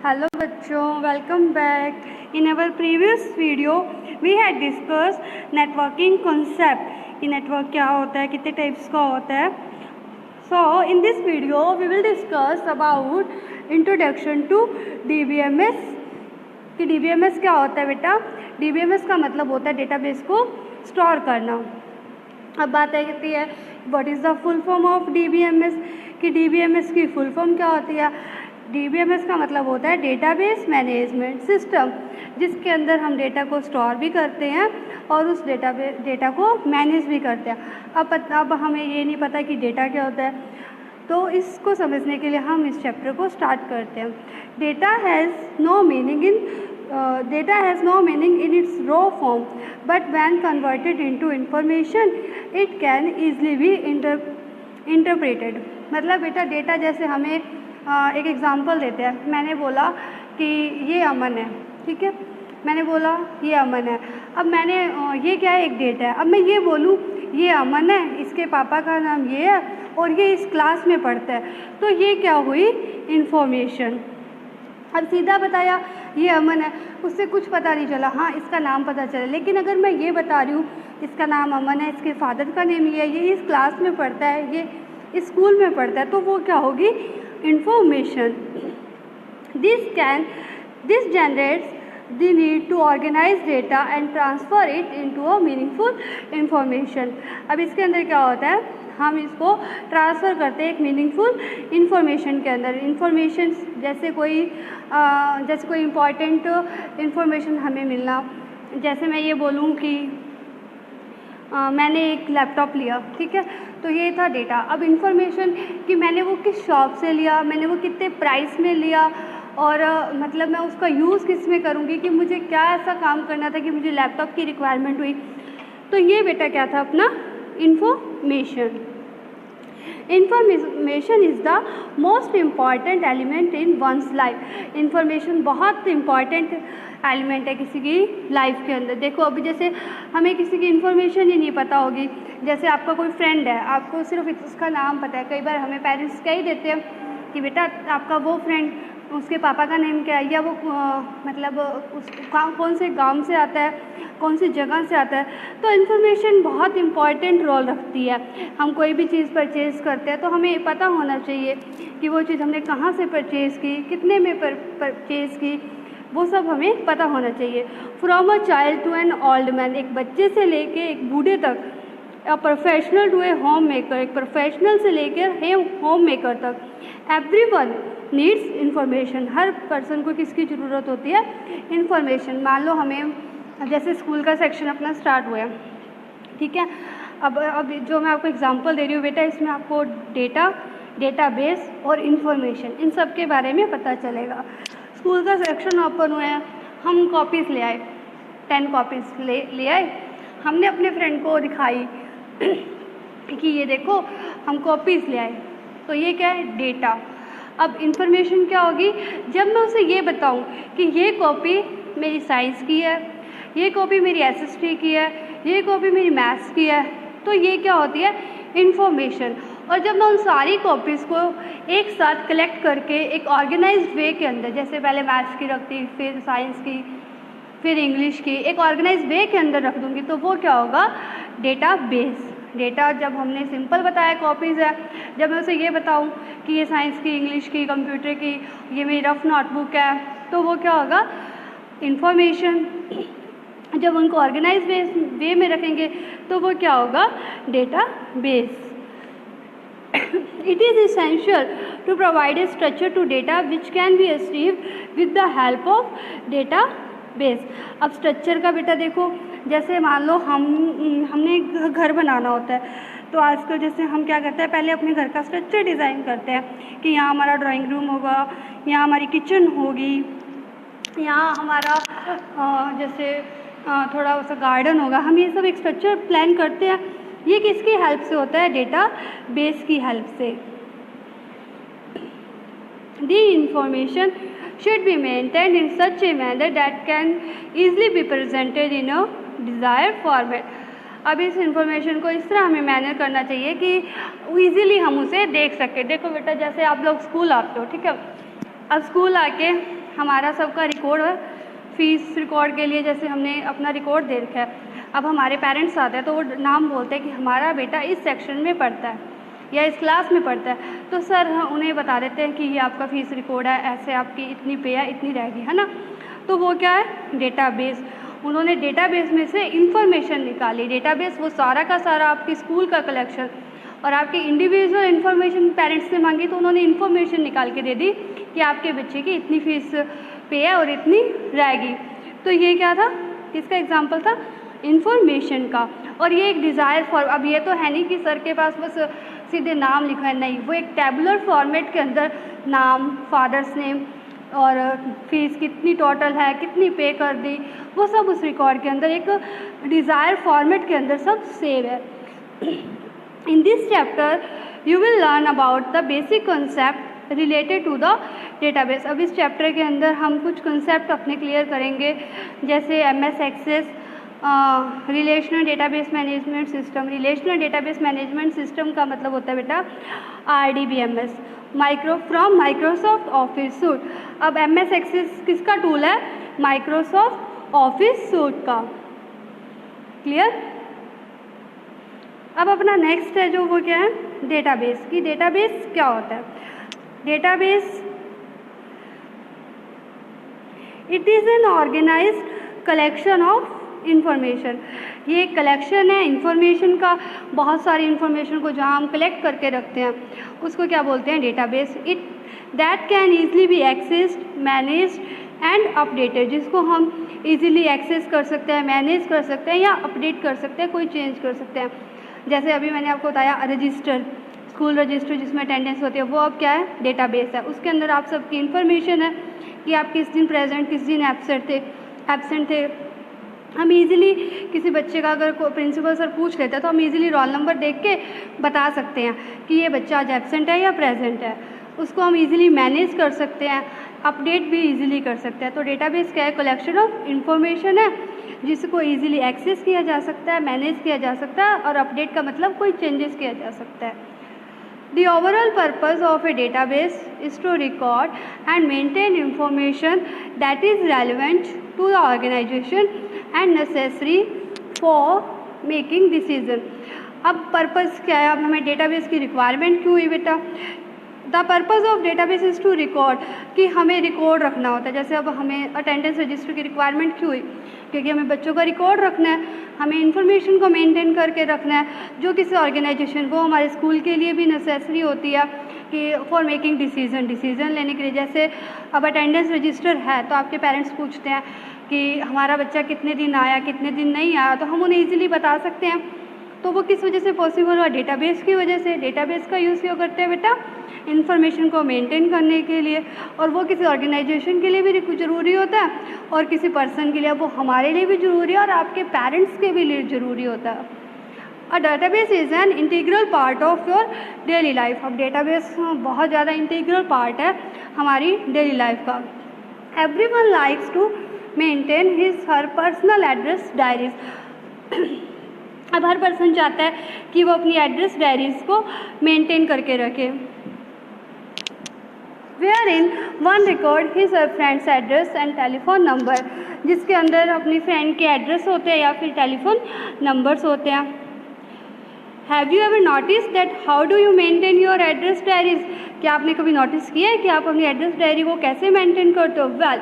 Hello बच्चों, welcome back. In our previous video, we had discussed networking concept कि network क्या होता है, कितने types का होता है. So in this video, we will discuss about introduction to DBMS. कि DBMS क्या होता है बेटा? DBMS का मतलब होता है डेटाबेस को स्टोर करना. अब बात आती है what is the full form of DBMS कि DBMS की फुल फॉर्म क्या होती है. DBMS का मतलब होता है डेटाबेस मैनेजमेंट सिस्टम, जिसके अंदर हम डेटा को स्टोर भी करते हैं और उस डेटा को मैनेज भी करते हैं. अब हमें ये नहीं पता कि डेटा क्या होता है, तो इसको समझने के लिए हम इस चैप्टर को स्टार्ट करते हैं. Data has no meaning in its raw form, but when converted into information it can easily be interpreted. मतलब बेटा डेटा जैसे हमें एक एग्ज़ाम्पल देते हैं. मैंने बोला कि ये अमन है, ठीक है. मैंने बोला ये अमन है. अब मैंने ये क्या है, एक डेटा है. अब मैं ये बोलूँ ये अमन है, इसके पापा का नाम ये है और ये इस क्लास में पढ़ता है, तो ये क्या हुई, इन्फॉर्मेशन. अब सीधा बताया ये अमन है, उससे कुछ पता नहीं चला. हाँ, इसका नाम पता चला, लेकिन अगर मैं ये बता रही हूँ इसका नाम अमन है, इसके फादर का नेम ये है, ये इस क्लास में पढ़ता है, ये इस स्कूल में पढ़ता है, तो वो क्या होगी, information. This generates the need to organize data and transfer it into a meaningful information. अब इसके अंदर क्या होता है, हम इसको ट्रांसफ़र करते हैं एक मीनिंगफुल इन्फॉर्मेशन के अंदर. इन्फॉर्मेशन जैसे कोई इम्पॉर्टेंट इन्फॉर्मेशन हमें मिलना. जैसे मैं ये बोलूँ कि मैंने एक लैपटॉप लिया, ठीक है, तो ये था डेटा. अब इन्फॉर्मेशन कि मैंने वो किस शॉप से लिया, मैंने वो कितने प्राइस में लिया, और मतलब मैं उसका यूज़ किस में करूँगी, कि मुझे क्या ऐसा काम करना था कि मुझे लैपटॉप की रिक्वायरमेंट हुई. तो ये बेटा क्या था अपना information. Information is the most important element in one's life. Information बहुत इम्पॉर्टेंट एलिमेंट है किसी की लाइफ के अंदर. देखो अभी जैसे हमें किसी की इन्फॉर्मेशन ही नहीं पता होगी. जैसे आपका कोई फ्रेंड है, आपको सिर्फ उसका नाम पता है. कई बार हमें पेरेंट्स कह ही देते हैं कि बेटा आपका वो फ्रेंड, उसके पापा का नेम क्या है, या वो मतलब उस कौन से गांव से आता है, कौन सी जगह से आता है. तो इन्फॉर्मेशन बहुत इम्पॉर्टेंट रोल रखती है. हम कोई भी चीज़ परचेज़ करते हैं तो हमें पता होना चाहिए कि वो चीज़ हमने कहाँ से परचेज़ की, कितने में परचेज़ की, वो सब हमें पता होना चाहिए. From a child to an old man, एक बच्चे से लेके एक बूढ़े तक, a professional to a home maker, एक प्रोफेशनल से लेकर होम मेकर तक, एवरीवन नीड्स इन्फॉर्मेशन. हर पर्सन को किसकी ज़रूरत होती है, इन्फॉर्मेशन. मान लो हमें जैसे स्कूल का सेक्शन अपना स्टार्ट हुआ है, ठीक है. अब जो मैं आपको एग्जांपल दे रही हूँ बेटा, इसमें आपको डेटाबेस और इन्फॉर्मेशन इन सब के बारे में पता चलेगा. स्कूल का सेक्शन ओपन हुआ है, हम कॉपीज़ ले आए, 10 कॉपीज़ ले आए. हमने अपने फ्रेंड को दिखाई कि ये देखो हम कॉपीज़ ले आए, तो ये क्या है, डेटा. अब इन्फॉर्मेशन क्या होगी, जब मैं उसे ये बताऊं कि ये कॉपी मेरी साइंस की है, ये कॉपी मेरी एसएसटी की है, ये कॉपी मेरी मैथ्स की है, तो ये क्या होती है, इन्फॉर्मेशन. और जब मैं उन सारी कॉपीज़ को एक साथ कलेक्ट करके एक ऑर्गेनाइज्ड वे के अंदर, जैसे पहले मैथ्स की रखती, फिर साइंस की, फिर इंग्लिश की, एक ऑर्गेनाइज्ड वे के अंदर रख दूँगी, तो वो क्या होगा, डेटाबेस. डेटा जब हमने सिंपल बताया कॉपीज़ है, जब मैं उसे ये बताऊं कि ये साइंस की, इंग्लिश की, कंप्यूटर की, ये मेरी रफ नोटबुक है, तो वो क्या होगा, इन्फॉर्मेशन. जब उनको ऑर्गेनाइज वे में रखेंगे तो वो क्या होगा, database. It is essential to provide a structure to data which can be achieved with the help of database. अब स्ट्रक्चर का बेटा देखो, जैसे मान लो हमने घर बनाना होता है, तो आजकल जैसे हम क्या करते हैं, पहले अपने घर का स्ट्रक्चर डिज़ाइन करते हैं कि यहाँ हमारा ड्राइंग रूम होगा, यहाँ हमारी किचन होगी, यहाँ हमारा जैसे थोड़ा सा गार्डन होगा. हम ये सब एक स्ट्रक्चर प्लान करते हैं. ये किसकी हेल्प से होता है, डेटा बेस की हेल्प से. दी information should be maintained in such a manner that can easily be presented in a desired format. अब इस इंफॉर्मेशन को इस तरह हमें मैनेज करना चाहिए कि ईज़िली हम उसे देख सकें. देखो बेटा, जैसे आप लोग स्कूल आते हो, ठीक है. अब स्कूल आके हमारा सबका रिकॉर्ड है, फीस रिकॉर्ड के लिए जैसे हमने अपना रिकॉर्ड दे रखा है। अब हमारे पेरेंट्स आते हैं तो वो नाम बोलते हैं कि हमारा बेटा इस सेक्शन में पढ़ता है या इस क्लास में पढ़ता है, तो सर उन्हें बता देते हैं कि ये आपका फ़ीस रिकॉर्ड है, ऐसे आपकी इतनी पे है, इतनी रहेगी, है ना। तो वो क्या है, डेटाबेस। उन्होंने डेटाबेस में से इंफॉर्मेशन निकाली। डेटाबेस वो सारा का सारा आपकी स्कूल का कलेक्शन और आपकी इंडिविजुअल इन्फॉर्मेशन पेरेंट्स से मांगी तो उन्होंने इन्फॉर्मेशन निकाल के दे दी कि आपके बच्चे की इतनी फ़ीस पे है और इतनी रहेगी। तो ये क्या था, किसका एग्जाम्पल था, इन्फॉर्मेशन का। और ये एक डिज़ायर फॉर, अब ये तो है नहीं कि सर के पास बस सीधे नाम लिखा है, नहीं, वो एक टेबुलर फॉर्मेट के अंदर नाम, फादर्स नेम और फीस कितनी टोटल है, कितनी पे कर दी, वो सब उस रिकॉर्ड के अंदर एक डिज़ायर फॉर्मेट के अंदर सब सेव है। In this chapter you will learn about the basic concept related to the database. अब इस चैप्टर के अंदर हम कुछ कॉन्सेप्ट अपने क्लियर करेंगे, जैसे MS access, relational database management system. Relational database management system का मतलब होता है बेटा RDBMS, from Microsoft Office suite. अब MS एक्सेस किसका टूल है, माइक्रोसॉफ्ट ऑफिस सूट का। क्लियर। अब अपना नेक्स्ट है जो वो क्या है, डेटाबेस की। डेटाबेस क्या होता है, database it is an organised collection of information. ये एक कलेक्शन है इंफॉर्मेशन का, बहुत सारी इंफॉर्मेशन को जहाँ हम कलेक्ट करके रखते हैं उसको क्या बोलते हैं, database. It that can easily B accessed, managed and updated, जिसको हम इजीली एक्सेस कर सकते हैं, मैनेज कर सकते हैं या अपडेट कर सकते हैं, कोई चेंज कर सकते हैं। जैसे अभी मैंने आपको बताया रजिस्टर, स्कूल रजिस्टर जिसमें अटेंडेंस होती है, वो अब क्या है, डेटाबेस है। उसके अंदर आप सबकी इन्फॉर्मेशन है कि आप किस दिन प्रेजेंट, किस दिन एब्सेंट थे। हम इजीली किसी बच्चे का अगर प्रिंसिपल सर पूछ लेते हैं तो हम इजीली रोल नंबर देख के बता सकते हैं कि ये बच्चा आज एब्सेंट है या प्रेजेंट है। उसको हम इजीली मैनेज कर सकते हैं, अपडेट भी इजीली कर सकते हैं। तो डेटाबेस क्या है, कलेक्शन ऑफ इंफॉर्मेशन है जिसको इजीली एक्सेस किया जा सकता है, मैनेज किया जा सकता है, और अपडेट का मतलब कोई चेंजेस किया जा सकता है। The overall purpose of a database is to record and maintain information that is relevant to the organization and necessary for making decision। अब पर्पस क्या है, अब हमें डेटाबेस की रिक्वायरमेंट क्यों हुई बेटा, the purpose of database is to record, कि हमें रिकॉर्ड रखना होता है। जैसे अब हमें अटेंडेंस रजिस्टर की रिक्वायरमेंट क्यों हुई, क्योंकि हमें बच्चों का रिकॉर्ड रखना है, हमें इन्फॉर्मेशन को मेंटेन करके रखना है जो किसी ऑर्गेनाइजेशन को, हमारे स्कूल के लिए भी नेसेसरी होती है कि फॉर मेकिंग डिसीजन लेने के लिए। जैसे अब अटेंडेंस रजिस्टर है तो आपके पेरेंट्स पूछते हैं कि हमारा बच्चा कितने दिन आया, कितने दिन नहीं आया, तो हम उन्हें ईजिली बता सकते हैं। तो वो किस वजह से पॉसिबल हुआ, डेटाबेस की वजह से। डेटाबेस का यूज़ क्यों करते हैं बेटा, इन्फॉर्मेशन को मेंटेन करने के लिए, और वो किसी ऑर्गेनाइजेशन के लिए भी ज़रूरी होता है और किसी पर्सन के लिए वो हमारे लिए भी ज़रूरी है और आपके पेरेंट्स के भी लिए ज़रूरी होता है। A database is an integral part of your daily life. अब डेटाबेस बहुत ज़्यादा इंटीग्रल पार्ट है हमारी डेली लाइफ का। Everyone likes to maintain his her personal address diaries. अब हर पर्सन चाहता है कि वो अपनी एड्रेस डायरीज को मेंटेन करके रखे। Wherein one record his friends address and telephone number, जिसके अंदर अपनी फ्रेंड के एड्रेस होते हैं या फिर टेलीफोन नंबर्स होते हैं। Have you ever notice that how do you maintain your address diaries, क्या आपने कभी नोटिस किया है कि आप अपनी एड्रेस डायरी को कैसे मेंटेन करते हो। Well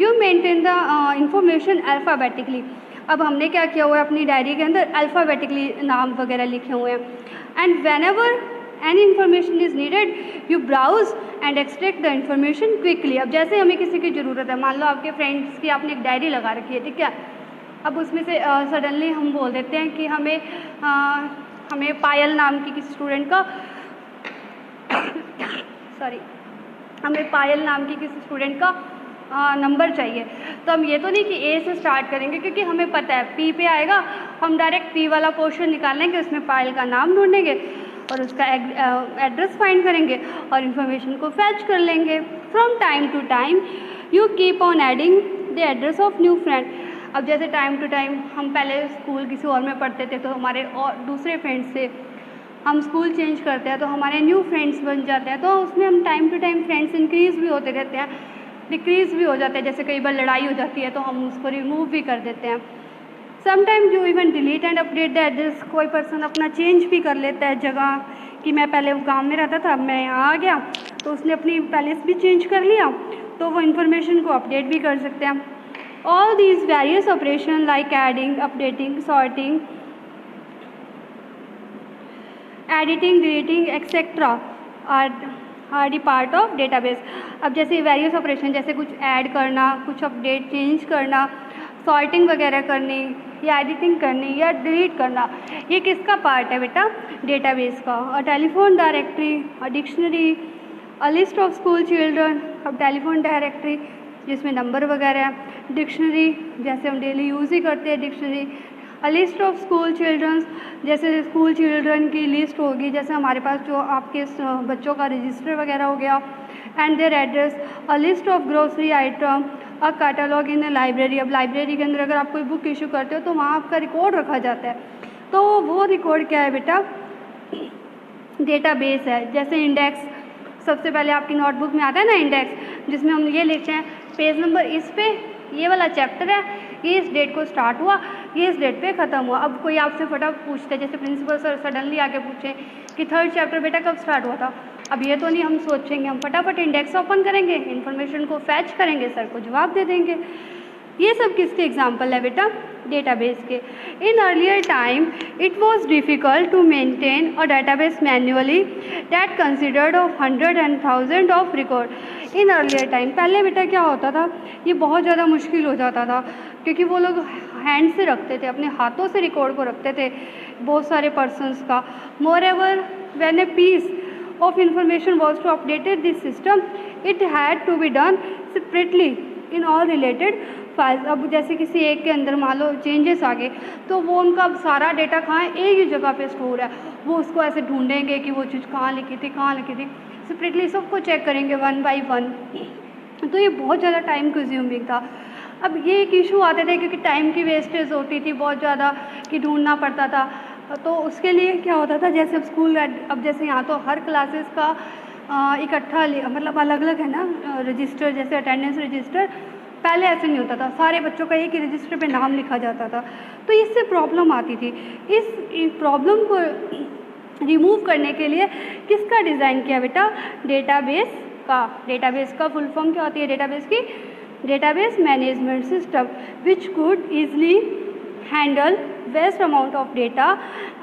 you maintain the information alphabetically. अब हमने क्या किया हुआ है, अपनी डायरी के अंदर अल्फ़ाबेटिकली नाम वगैरह लिखे हुए हैं। And whenever any information is needed you browse and extract the information quickly. अब जैसे हमें किसी की ज़रूरत है, मान लो आपके फ्रेंड्स की आपने एक डायरी लगा रखी है, ठीक है, अब उसमें से सडनली हम बोल देते हैं कि हमें पायल नाम की किसी स्टूडेंट का हमें पायल नाम की किसी स्टूडेंट का नंबर चाहिए। तो हम ये तो नहीं कि ए से स्टार्ट करेंगे, क्योंकि हमें पता है पी पे आएगा, हम डायरेक्ट पी वाला पोर्शन निकाल लेंगे, उसमें पायल का नाम ढूंढेंगे और उसका एड्रेस फाइंड करेंगे और इन्फॉर्मेशन को फैच कर लेंगे। From time to time you keep on adding the address of new friend. अब जैसे टाइम टू टाइम हम पहले स्कूल किसी और में पढ़ते थे तो हमारे और दूसरे फ्रेंड्स से हम स्कूल चेंज करते हैं तो हमारे न्यू फ्रेंड्स बन जाते हैं, तो उसमें हम time to time friends increase भी होते रहते हैं। डिक्रीज़ भी हो जाता है, जैसे कई बार लड़ाई हो जाती है तो हम उसको रिमूव भी कर देते हैं। Sometimes you even delete and update the address, कोई पर्सन अपना चेंज भी कर लेता है जगह, कि मैं पहले गांव में रहता था, अब मैं यहाँ आ गया, तो उसने अपनी पैलेस भी चेंज कर लिया, तो वो इन्फॉर्मेशन को अपडेट भी कर सकते हैं। All these various operation like adding, updating, sorting, editing, deleting etcetera are the part of database. अब जैसे वेरियस ऑपरेशन, जैसे कुछ ऐड करना, कुछ अपडेट चेंज करना, सॉर्टिंग वगैरह करनी, या एडिटिंग करनी, या डिलीट करना, ये किसका पार्ट है बेटा? डेटाबेस का। और telephone directory, a dictionary, a list of school children. अब टेलीफोन डायरेक्टरी जिसमें नंबर वगैरह है, डिक्शनरी जैसे हम डेली यूज़ ही करते हैं dictionary, a list of school childrens जैसे स्कूल चिल्ड्रन की लिस्ट होगी, जैसे हमारे पास जो आपके बच्चों का रजिस्टर वगैरह हो गया, and their address, a list of grocery item, a catalogue in library. अब लाइब्रेरी के अंदर अगर आप कोई बुक इशू करते हो तो वहाँ आपका रिकॉर्ड रखा जाता है, तो वो रिकॉर्ड क्या है बेटा? डेटाबेस है। जैसे इंडेक्स, सबसे पहले आपकी नोटबुक में आता है ना इंडेक्स, जिसमें हम ये लिखते हैं पेज नंबर इस पे ये वाला चैप्टर है, ये इस डेट को स्टार्ट हुआ, ये इस डेट पे ख़त्म हुआ। अब कोई आपसे फटाफट पूछता है, जैसे प्रिंसिपल सर सडनली आके पूछे कि थर्ड चैप्टर बेटा कब स्टार्ट हुआ था, अब ये तो नहीं हम सोचेंगे, हम फटाफट इंडेक्स ओपन करेंगे, इन्फॉर्मेशन को फैच करेंगे, सर को जवाब दे देंगे। ये सब किसके एग्जाम्पल है बेटा? डेटाबेस के। In earlier time it was difficult to maintain a database manually that considered of 100 and 1000 of record. In earlier time, पहले बेटा क्या होता था, ये बहुत ज़्यादा मुश्किल हो जाता था, क्योंकि वो लोग हैंड से रखते थे, अपने हाथों से रिकॉर्ड को रखते थे बहुत सारे पर्सनस का। Moreover when a piece of information was to updated this system, it had to be done separately in all related files। अब जैसे किसी एक के अंदर मान लो चेंजेस आ गए, तो वो उनका अब सारा डेटा कहाँ है? एक ही जगह पे स्टोर है, वो उसको ऐसे ढूंढेंगे कि वो चीज़ कहाँ लिखी थी, कहाँ लिखी थी, सेपरेटली सबको चेक करेंगे वन बाई वन, तो ये बहुत ज़्यादा टाइम कंज्यूमिंग था। अब ये एक इशू आते थे क्योंकि टाइम की वेस्टेज होती थी बहुत ज़्यादा, कि ढूंढना पड़ता था, तो उसके लिए क्या होता था, जैसे अब स्कूल, अब जैसे यहाँ तो हर क्लासेस का इकट्ठा मतलब अलग अलग है ना रजिस्टर, जैसे अटेंडेंस रजिस्टर, पहले ऐसे नहीं होता था, सारे बच्चों का एक ही रजिस्टर पे नाम लिखा जाता था, तो इससे प्रॉब्लम आती थी। इस प्रॉब्लम को रिमूव करने के लिए किसका डिज़ाइन किया बेटा? डेटाबेस का। डेटाबेस का फुल फॉर्म क्या होती है डेटाबेस की? Database management system which could easily handle vast amount of data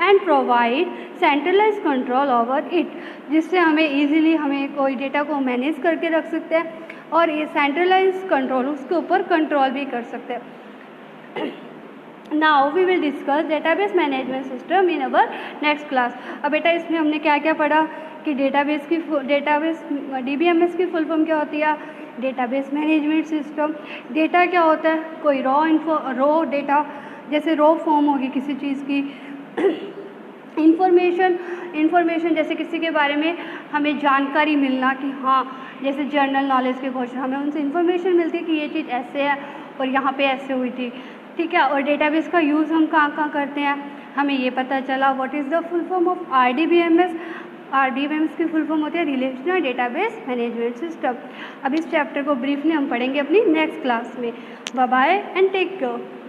and provide centralized control over it, जिससे हमें easily हमें कोई डेटा को मैनेज करके रख सकते हैं और ये सेंट्रलाइज कंट्रोल, उसके ऊपर कंट्रोल भी कर सकते हैं। Now we will discuss database management system in our next class. अब बेटा इसमें हमने क्या क्या पढ़ा कि डेटाबेस DBMS की फुल फॉर्म क्या होती है? Database management system. डेटा क्या होता है? कोई रॉ डेटा, जैसे रॉ फॉर्म होगी किसी चीज़ की। इंफॉर्मेशन जैसे किसी के बारे में हमें जानकारी मिलना कि हाँ, जैसे जनरल नॉलेज के क्वेश्चन, हमें उनसे इन्फॉर्मेशन मिलती है कि ये चीज़ ऐसे है और यहाँ पे ऐसे हुई थी, ठीक है। और डेटाबेस का यूज़ हम कहाँ करते हैं, हमें ये पता चला। What is the full form of RDBMS? RDBMS की फुल फॉर्म होती है रिलेशनल डेटाबेस मैनेजमेंट सिस्टम। अब इस चैप्टर को ब्रीफली हम पढ़ेंगे अपनी नेक्स्ट क्लास में। Bye bye and take care.